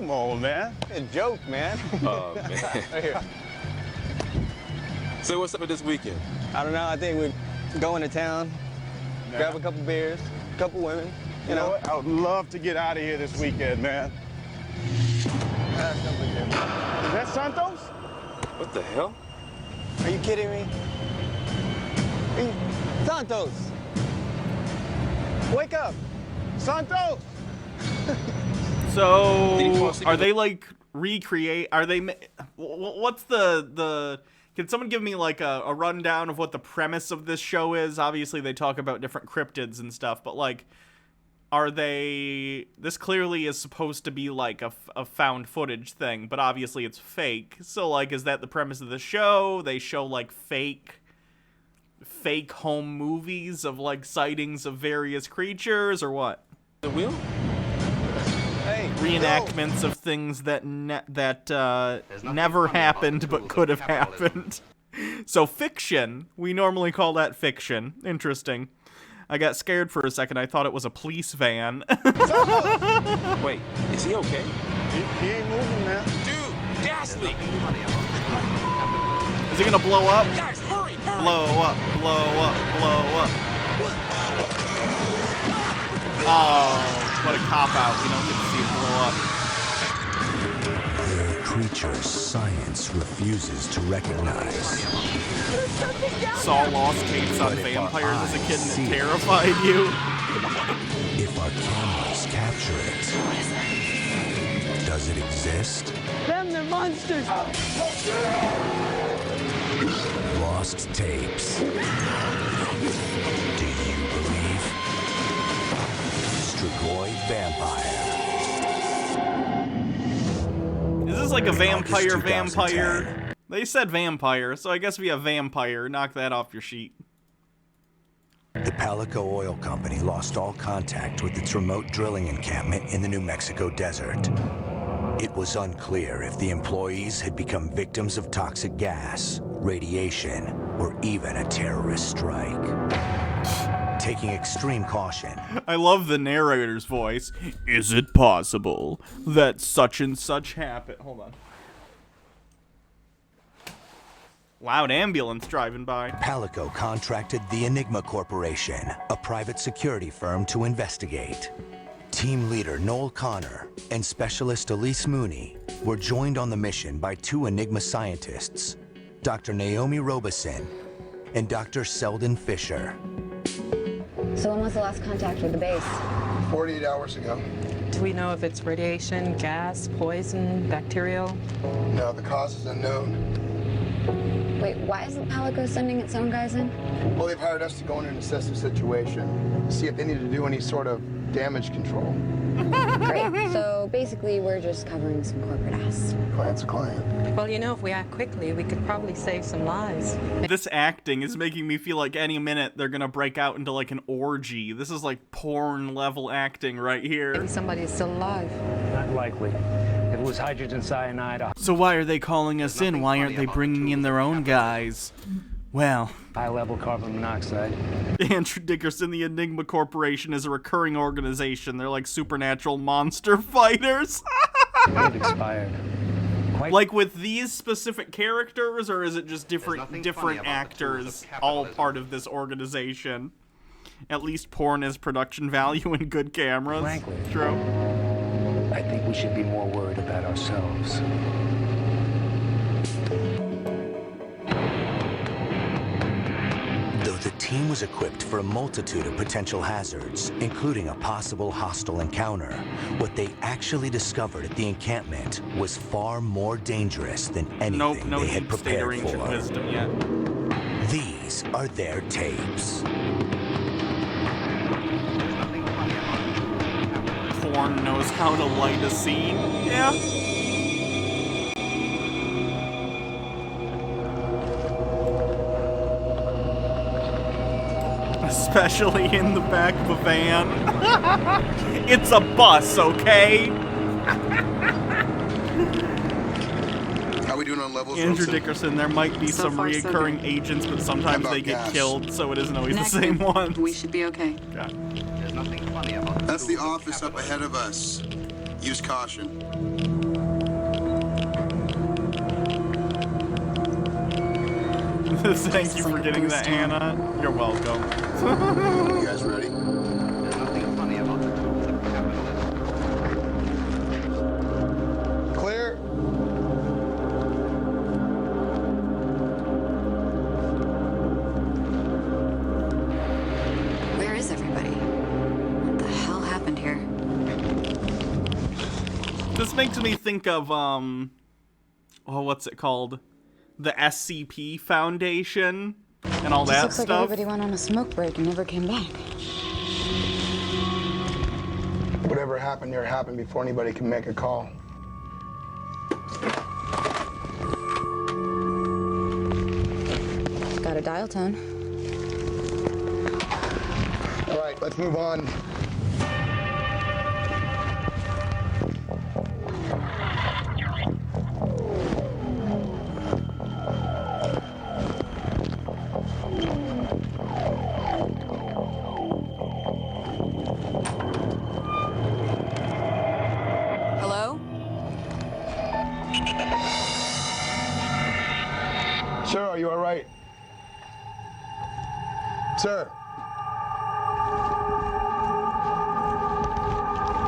Come on, man. It's a joke, man. Oh, man. Right here. So what's up with this weekend? I don't know. I think we're going to town, grab a couple beers, a couple women. You know what? I would love to get out of here this weekend, man. Is that Santos? What the hell? Are you kidding me? Santos! Wake up! Santos! So, are they like recreate? Are they? What's the? Can someone give me like a rundown of what the premise of this show is? Obviously, they talk about different cryptids and stuff, but like, are they? This clearly is supposed to be like a found footage thing, but obviously it's fake. So, like, is that the premise of the show? They show like fake home movies of like sightings of various creatures, or what? The wheel? Hey, Reenactments of things that never happened but could have happened. So fiction. We normally call that fiction. Interesting. I got scared for a second. I thought it was a police van. Wait, is he okay? He ain't moving, man. Dude, gas leak! Is he gonna blow up? Guys, hurry! Blow up, blow up, blow up. Oh, what a cop-out. We don't get to see it blow up. There are creatures science refuses to recognize. Saw lost tapes on vampires as a kid and it terrified you. If our cameras capture it, does it exist? Them, they're monsters! Lost tapes. Do you believe? Strigoi Vampire. Is this like a vampire? 2010. They said vampire, so I guess we have vampire. Knock that off your sheet. The Palico Oil Company lost all contact with its remote drilling encampment in the New Mexico desert. It was unclear if the employees had become victims of toxic gas, radiation, or even a terrorist strike. Taking extreme caution. I love the narrator's voice. Is it possible that such and such happened? Hold on. Loud ambulance driving by. Palico contracted the Enigma Corporation, a private security firm, to investigate. Team leader Noel Connor and specialist Elise Mooney were joined on the mission by two Enigma scientists, Dr. Naomi Robeson and Dr. Selden Fisher. So when was the last contact with the base? 48 hours ago. Do we know if it's radiation, gas, poison, bacterial? No, the cause is unknown. Wait, why isn't Palico sending its own guys in? Well, they've hired us to go in and assess the situation, see if they need to do any sort of damage control. Great. So basically, we're just covering some corporate ass. Client's a client. Well, you know, if we act quickly, we could probably save some lives. This acting is making me feel like any minute they're gonna break out into like an orgy. This is like porn level acting right here. Maybe somebody is still alive. Not likely. If it was hydrogen cyanide, a So why are they calling us in? Why aren't they bringing in their own guys? Well, high-level carbon monoxide. Andrew Dickerson, the Enigma Corporation, is a recurring organization. They're like supernatural monster fighters. It expired. Like with these specific characters, or is it just different actors all part of this organization? At least porn has production value and good cameras. Frankly, True. I think we should be more worried about ourselves. Though the team was equipped for a multitude of potential hazards, including a possible hostile encounter, what they actually discovered at the encampment was far more dangerous than anything No they had need to state prepared ancient for. wisdom yet. These are their tapes. Porn knows how to light a scene. Yeah. Especially in the back of a van. It's a bus, okay? How we doing on levels? Andrew Wilson? Dickerson, there might be So some far, so reoccurring good. agents, but sometimes How about they get gas? killed, so it isn't always the Negative. same ones. We should be okay. Yeah. That's the office up ahead of us. Use caution. Thank you for getting that, Anna. You're welcome. You guys ready? There's nothing funny about the tools of capitalism. Clear. Where is everybody? What the hell happened here? This makes me think of, oh, what's it called? The SCP Foundation and all that Looks like stuff. everybody went on a smoke break and never came back. Whatever happened here happened before anybody can make a call. Got a dial tone. All right, let's move on. Hello? Sir, are you all right? Sir.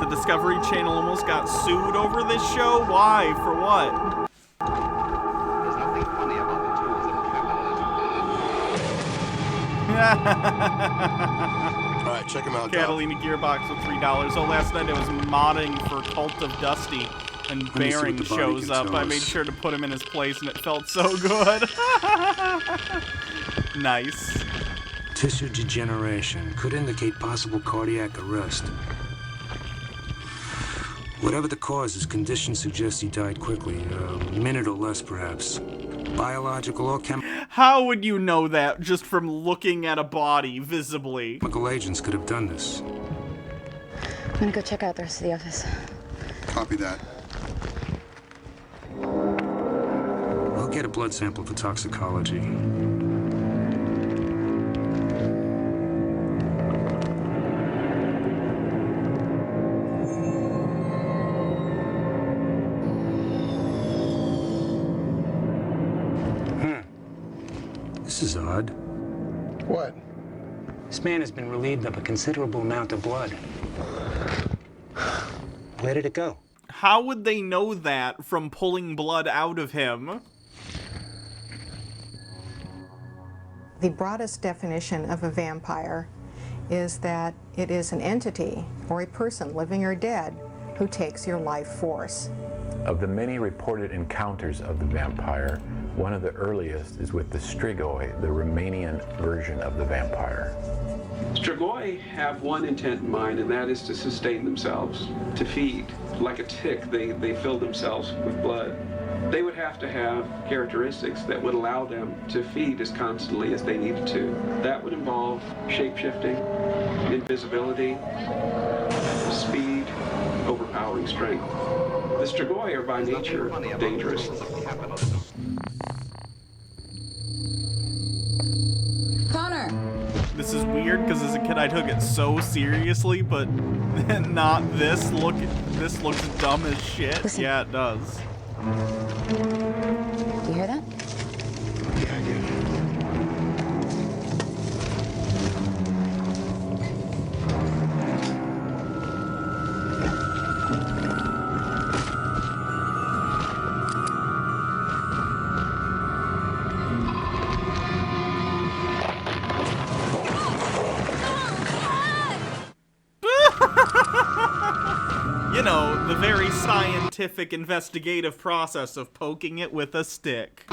The Discovery Channel almost got sued over this show? Why? For what? There's nothing funny about the tools of capitalism. All right, check him out. Catalina Gearbox with $3. Oh, last night I was modding for Cult of Dusty, and Baring shows up. I made sure to put him in his place, and it felt so good. Nice. Tissue degeneration could indicate possible cardiac arrest. Whatever the cause, his condition suggests he died quickly, a minute or less perhaps. Biological or How would you know that just from looking at a body visibly? chemical agents could have done this. I'm gonna go check out the rest of the office. Copy that. I'll get a blood sample for toxicology. This is odd. What? This man has been relieved of a considerable amount of blood. Where did it go? How would they know that from pulling blood out of him? The broadest definition of a vampire is that it is an entity or a person, living or dead, who takes your life force. Of the many reported encounters of the vampire, one of the earliest is with the Strigoi, the Romanian version of the vampire. Strigoi have one intent in mind, and that is to sustain themselves, to feed. Like a tick, they fill themselves with blood. They would have to have characteristics that would allow them to feed as constantly as they needed to. That would involve shape-shifting, invisibility, speed, overpowering strength. The Strigoi are by nature dangerous. Connor! This is weird because as a kid I took it so seriously, but not this. This looks dumb as shit. Listen. Yeah, it does. You hear that? Yeah, I do. You know, the very scientific, investigative process of poking it with a stick.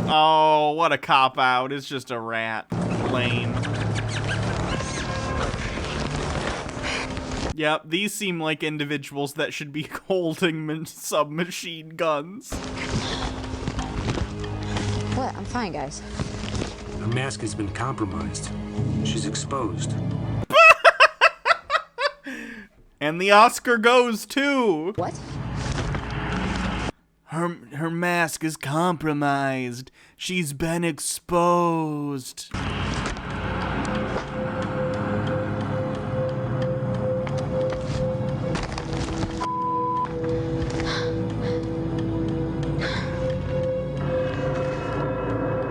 Oh, what a cop-out. It's just a rat. Lame. Yep, these seem like individuals that should be holding submachine guns. What? I'm fine, guys. Her mask has been compromised. She's exposed. And the Oscar goes to... What? Her mask is compromised. She's been exposed.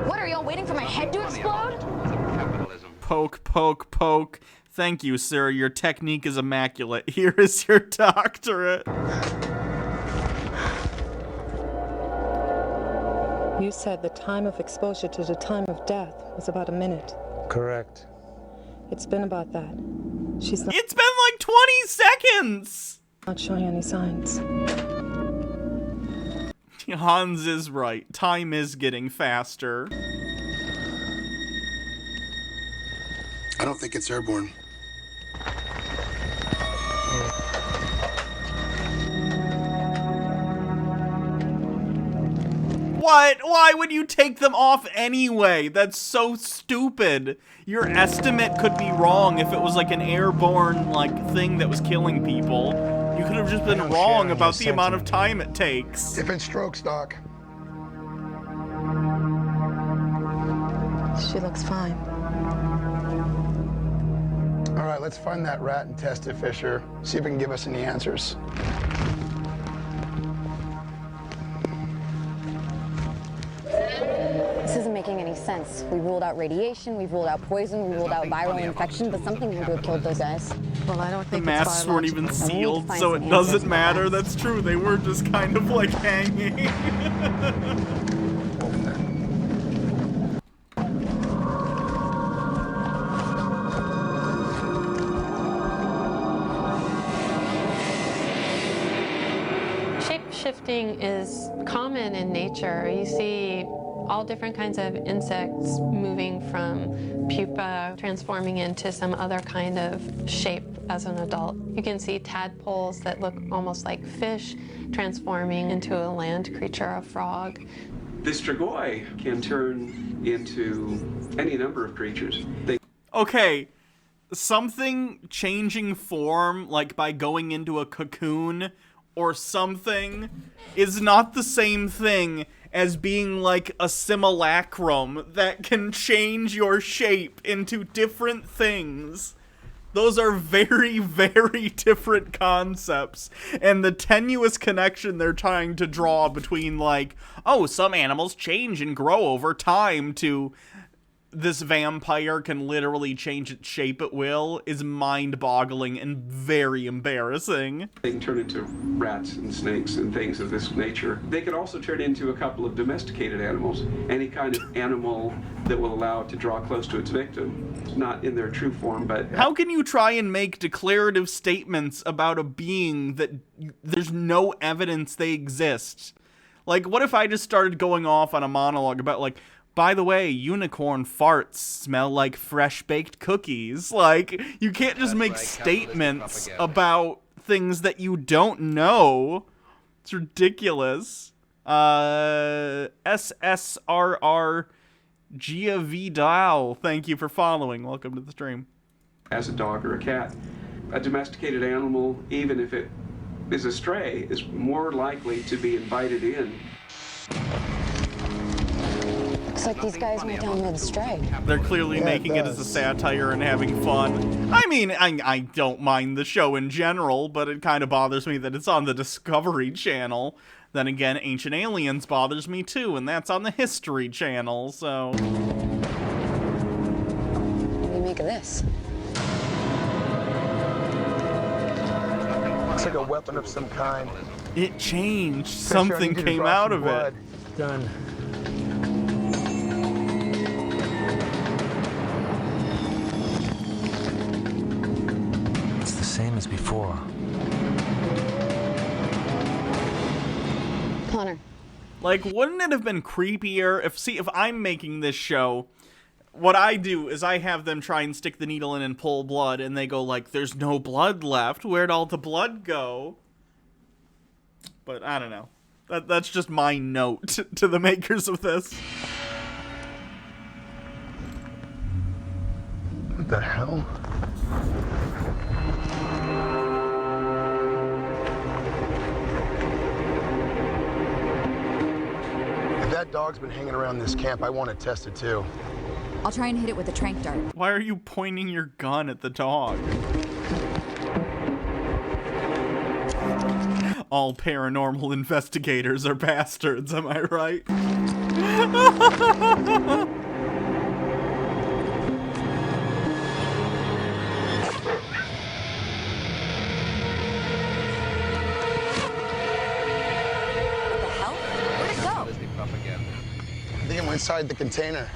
What, are y'all waiting for my head to explode? Poke, poke, poke. Thank you, sir. Your technique is immaculate. Here is your doctorate. You said the time of exposure to the time of death was about a minute. Correct. It's been about that. She's not. It's been like 20 seconds! Not showing any signs. Hans is right. Time is getting faster. I don't think it's airborne. What? Why would you take them off anyway? That's so stupid. Your estimate could be wrong if it was like an airborne like thing that was killing people. You could have just been wrong about the amount of time it takes. Different strokes, Doc. She looks fine. All right, let's find that rat and test it, Fisher. See if it can give us any answers. This isn't making any sense. We ruled out radiation, we've ruled out poison, we ruled out viral infection, but something had to have killed those guys. Well, I don't The think masks weren't even sealed, so it doesn't matter. That's true. They were just kind of like hanging. Shape-shifting is common in nature. You see all different kinds of insects moving from pupa, transforming into some other kind of shape as an adult. You can see tadpoles that look almost like fish transforming into a land creature, a frog. The strigoi can turn into any number of creatures. Okay, something changing form, like by going into a cocoon or something, is not the same thing as being like a simulacrum that can change your shape into different things. Those are very, very different concepts. And the tenuous connection they're trying to draw between like, oh, some animals change and grow over time to this vampire can literally change its shape at will is mind-boggling and very embarrassing. They can turn into rats and snakes and things of this nature. They could also turn into a couple of domesticated animals. Any kind of animal that will allow it to draw close to its victim. Not in their true form, but... How can you try and make declarative statements about a being that there's no evidence they exist? Like, what if I just started going off on a monologue about, like, by the way, unicorn farts smell like fresh-baked cookies. Like, you can't just make statements about things that you don't know. It's ridiculous. SSRR Gia Vidal, thank you for following. Welcome to the stream. As a dog or a cat. A domesticated animal, even if it is a stray, is more likely to be invited in. Looks like these guys went down with Stray. They're clearly making it as a satire and having fun. I mean, I don't mind the show in general, but it kind of bothers me that it's on the Discovery Channel. Then again, Ancient Aliens bothers me too, and that's on the History Channel, so... What do you make of this? Looks like a weapon of some kind. It changed. Something came out of it. Done. It's the same as before. Connor. Like, wouldn't it have been creepier if I'm making this show, what I do is I have them try and stick the needle in and pull blood, and they go like, there's no blood left. Where'd all the blood go? But I don't know. That's just my note to the makers of this. What the hell? dog's been hanging around this camp. I want to test it too. I'll try and hit it with a tranq dart. Why are you pointing your gun at the dog? All paranormal investigators are bastards, am I right? I think it went inside the container.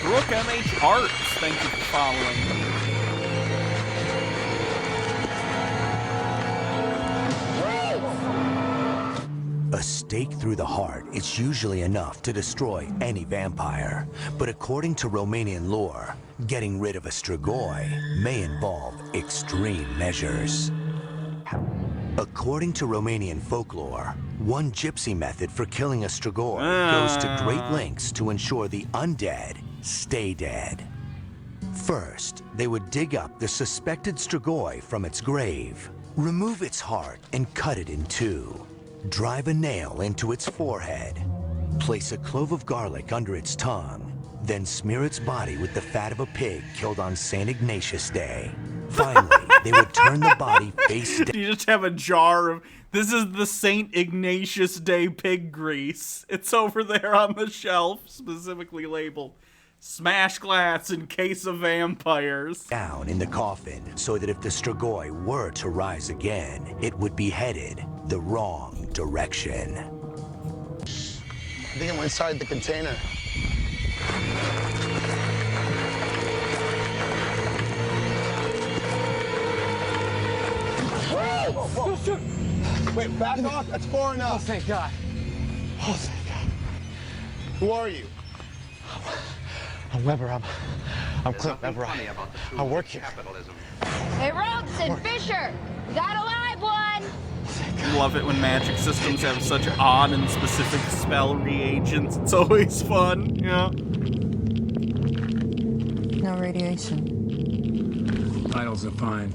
Brooke MH Arts, thank you for following. A stake through the heart is usually enough to destroy any vampire. But according to Romanian lore, getting rid of a strigoi may involve extreme measures. According to Romanian folklore, one gypsy method for killing a strigoi goes to great lengths to ensure the undead stay dead. First, they would dig up the suspected strigoi from its grave, remove its heart and cut it in two, drive a nail into its forehead, place a clove of garlic under its tongue, then smear its body with the fat of a pig killed on St. Ignatius Day. Finally, they would turn the body face down. You just have a jar of, this is the St. Ignatius Day pig grease. It's over there on the shelf, specifically labeled smash glass in case of vampires. Down in the coffin so that if the strigoi were to rise again, it would be headed the wrong direction. I think it went inside the container. Whoa, whoa, whoa. Wait, back off. That's far enough. Oh, thank God. Oh, thank God. Who are you? I'm Weber. I'm Clint Weber. I work here. Hey, Rhodes and Fisher, we got a live one. Love it when magic systems have such odd and specific spell reagents. It's always fun, yeah. No radiation. Vitals are fine.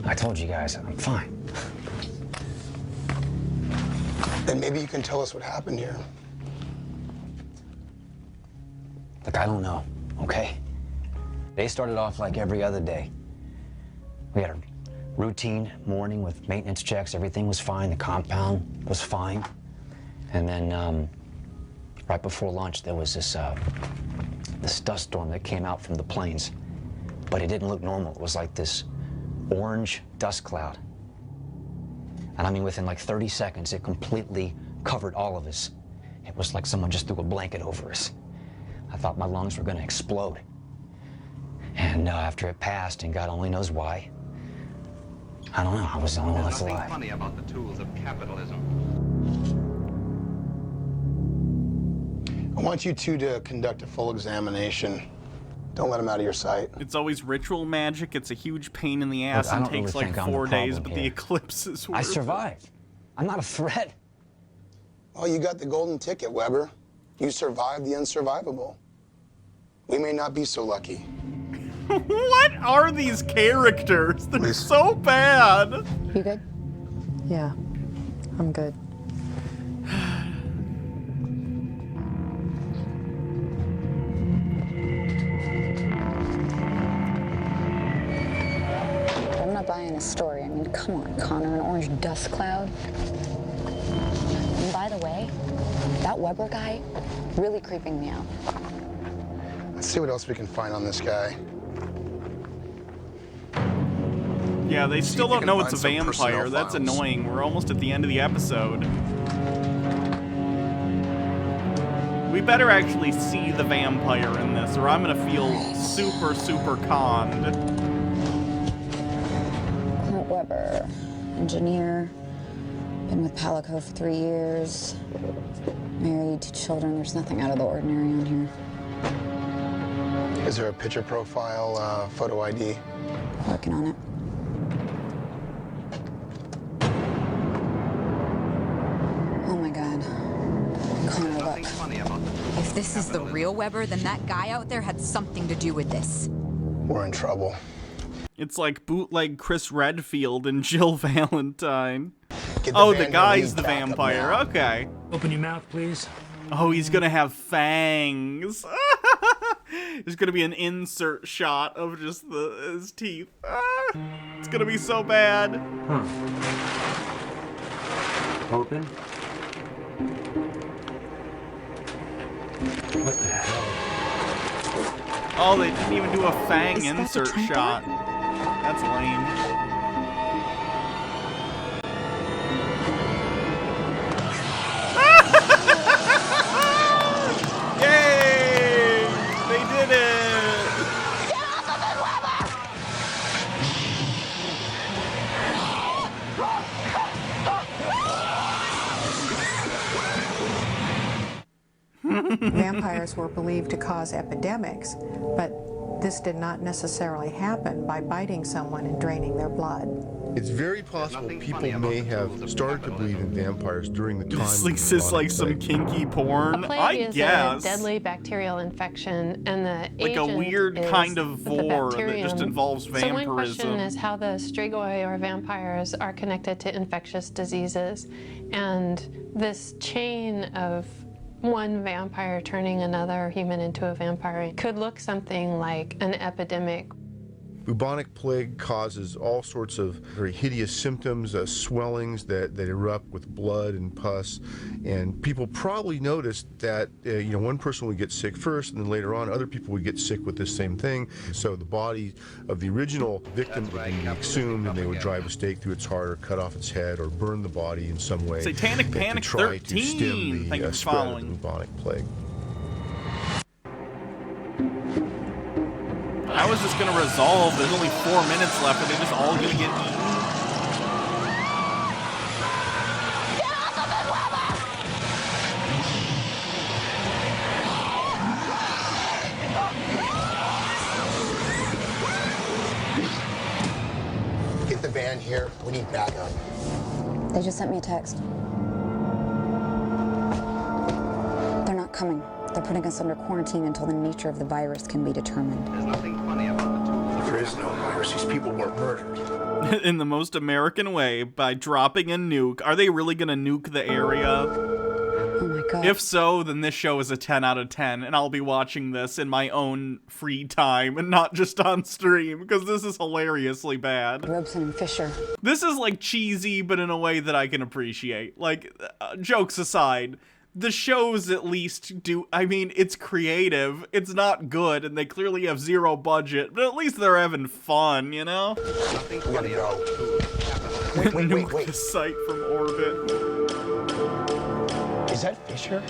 I told you guys, I'm fine. Then maybe you can tell us what happened here. Look, I don't know, okay? They started off like every other day. We had a routine morning with maintenance checks. Everything was fine. The compound was fine. And then right before lunch, there was this dust storm that came out from the plains. But it didn't look normal. It was like this orange dust cloud. And I mean, within like 30 seconds, it completely covered all of us. It was like someone just threw a blanket over us. I thought my lungs were going to explode. And after it passed, and God only knows why, I don't know, I was the only one that's alive. There's nothing funny about the tools of capitalism. I want you two to conduct a full examination. Don't let them out of your sight. It's always ritual magic. It's a huge pain in the ass and takes like 4 days, but the eclipse is worth it. I survived. I'm not a threat. Well, you got the golden ticket, Weber. You survived the unsurvivable. We may not be so lucky. What are these characters? They're so bad. You good? Yeah, I'm good. I'm not buying a story. I mean, come on, Connor, an orange dust cloud. And by the way, that Weber guy, really creeping me out. Let's see what else we can find on this guy. Yeah, they still don't know it's a vampire. That's annoying. We're almost at the end of the episode. We better actually see the vampire in this, or I'm gonna feel super, super conned. Clint Weber, engineer, been with Palico for 3 years, married, 2 children. There's nothing out of the ordinary on here. Is there a picture profile, photo ID? Working on it. Oh my God. Connor, look. If this is the real Weber, then that guy out there had something to do with this. We're in trouble. It's like bootleg Chris Redfield and Jill Valentine. Oh, the guy's the vampire. Okay. Open your mouth, please. Oh, he's gonna have fangs. There's gonna be an insert shot of just his teeth. It's gonna be so bad. Huh. Open. What the hell? Oh, they didn't even do a fang insert shot. That's lame. Yay! They did it! Get off of it, Vampires were believed to cause epidemics, but this did not necessarily happen by biting someone and draining their blood. It's very possible people may have started to believe in vampires during the time. This is like some kinky porn, I Plague is guess. a deadly bacterial infection, and the Like a agent weird is kind of the vor that bacterium. just involves So one question vampirism. is how the strigoi or vampires are connected to infectious diseases, and this chain of one vampire turning another human into a vampire could look something like an epidemic. Bubonic plague causes all sorts of very hideous symptoms, swellings that erupt with blood and pus, and people probably noticed that one person would get sick first, and then later on other people would get sick with this same thing. So the body of the original victim would be exhumed, and they would drive a stake through its heart, or cut off its head, or burn the body in some way. Satanic that Panic could try 13. to stem Thank you the for spread of following. the bubonic plague. How is this gonna resolve? There's only 4 minutes left. Are they just all gonna get eaten? Get the van here. We need backup. They just sent me a text. They're not coming. They're putting us under quarantine until the nature of the virus can be determined. There's nothing funny about the two. There is no virus. These people were murdered. In the most American way, by dropping a nuke. Are they really gonna nuke the area? Oh my god. If so, then this show is a 10 out of 10, and I'll be watching this in my own free time and not just on stream, because this is hilariously bad. Robson and Fisher. This is like cheesy, but in a way that I can appreciate. Like, jokes aside, the shows at least do, I mean, it's creative, it's not good, and they clearly have zero budget, but at least they're having fun, you know? Nothing funny about the two. Nuke the site from orbit. Is that Fisher?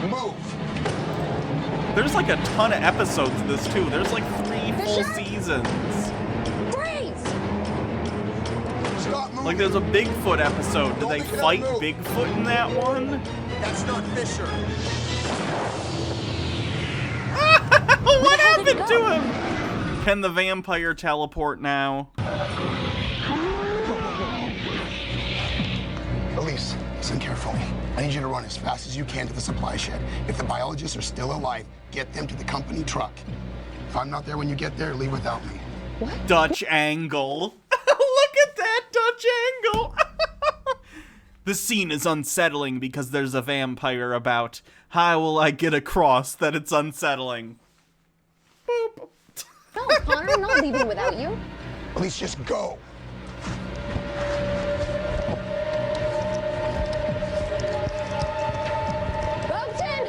Move! There's like a ton of episodes of this too. There's like 3 full Fisher? seasons. Freeze! Stop moving! Like there's a Bigfoot episode. Did they Don't fight move. Bigfoot in that one? That's not Fisher. What happened to him? Can the vampire teleport now? Elise, listen carefully. I need you to run as fast as you can to the supply shed. If the biologists are still alive, get them to the company truck. If I'm not there when you get there, leave without me. Dutch angle. Look at that Dutch angle. The scene is unsettling because there's a vampire about. How will I get across that it's unsettling? Boop. No, Connor, I'm not leaving without you. Elise, just go. Robson!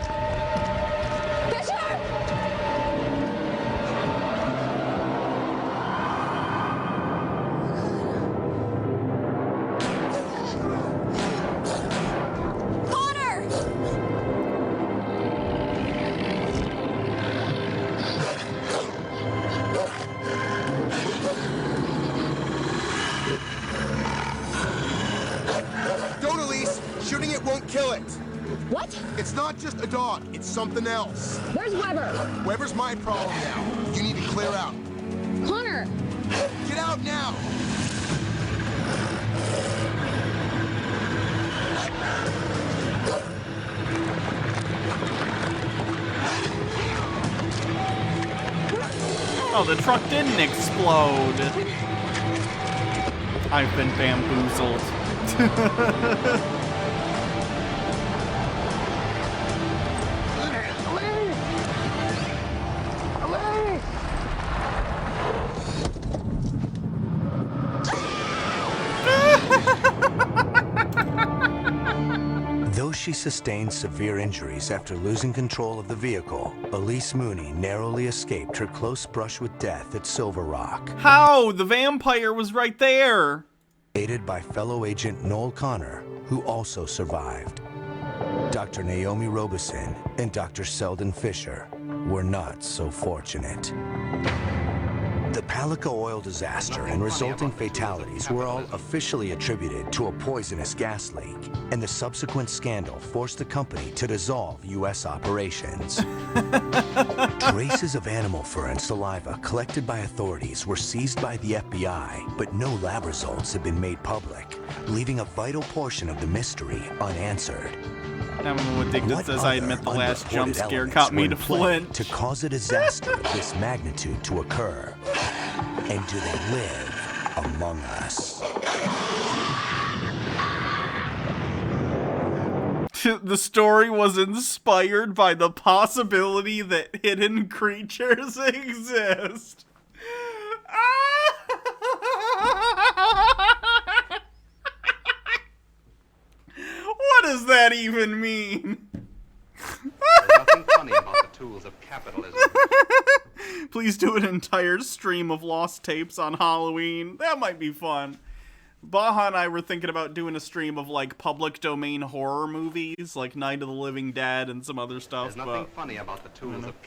Fisher! Connor! Don't, Elise. Shooting it won't kill it. What? It's not just a dog. It's something else. Where's Weber? Weber's my problem now. You need to clear out. Connor! Get out now. Oh, the truck didn't explode. I've been bamboozled. Though she sustained severe injuries after losing control of the vehicle, Elise Mooney narrowly escaped her close brush with death at Silver Rock. How? The vampire was right there. Aided by fellow agent Noel Connor, who also survived. Dr. Naomi Robeson and Dr. Selden Fisher were not so fortunate. The Palico oil disaster and resulting fatalities were all officially attributed to a poisonous gas leak, and the subsequent scandal forced the company to dissolve U.S. operations. Traces of animal fur and saliva collected by authorities were seized by the FBI, but no lab results have been made public, leaving a vital portion of the mystery unanswered. What says I admit the last jump scare caught me to flinch. To cause a disaster of this magnitude to occur? And do they live among us? The story was inspired by the possibility that hidden creatures exist. What does that even mean? There's nothing funny about the tools of capitalism. Please do an entire stream of lost tapes on Halloween. That might be fun. Baja and I were thinking about doing a stream of like public domain horror movies, like Night of the Living Dead and some other stuff. There's nothing funny about the tools of